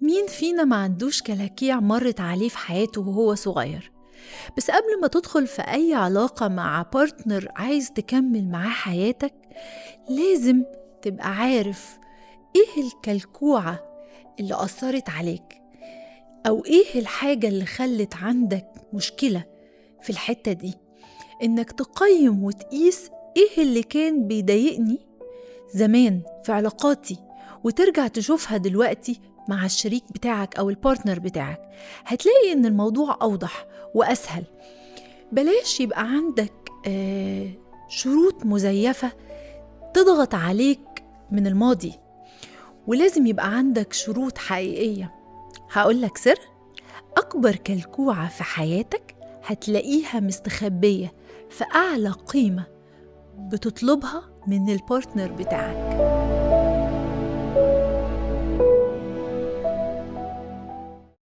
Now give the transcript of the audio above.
مين فينا ما عندوش كلاكيع مرت عليه في حياته وهو صغير؟ بس قبل ما تدخل في أي علاقة مع بارتنر عايز تكمل معاه حياتك، لازم تبقى عارف إيه الكلكوعة اللي أثرت عليك، أو إيه الحاجة اللي خلت عندك مشكلة في الحتة دي. إنك تقيم وتقيس إيه اللي كان بيضايقني زمان في علاقاتي، وترجع تشوفها دلوقتي مع الشريك بتاعك أو البارتنر بتاعك. هتلاقي إن الموضوع أوضح وأسهل. بلاش يبقى عندك شروط مزيفة تضغط عليك من الماضي، ولازم يبقى عندك شروط حقيقية. هقولك سر: أكبر كلكوعة في حياتك هتلاقيها مستخبية في أعلى قيمة بتطلبها من البارتنر بتاعك.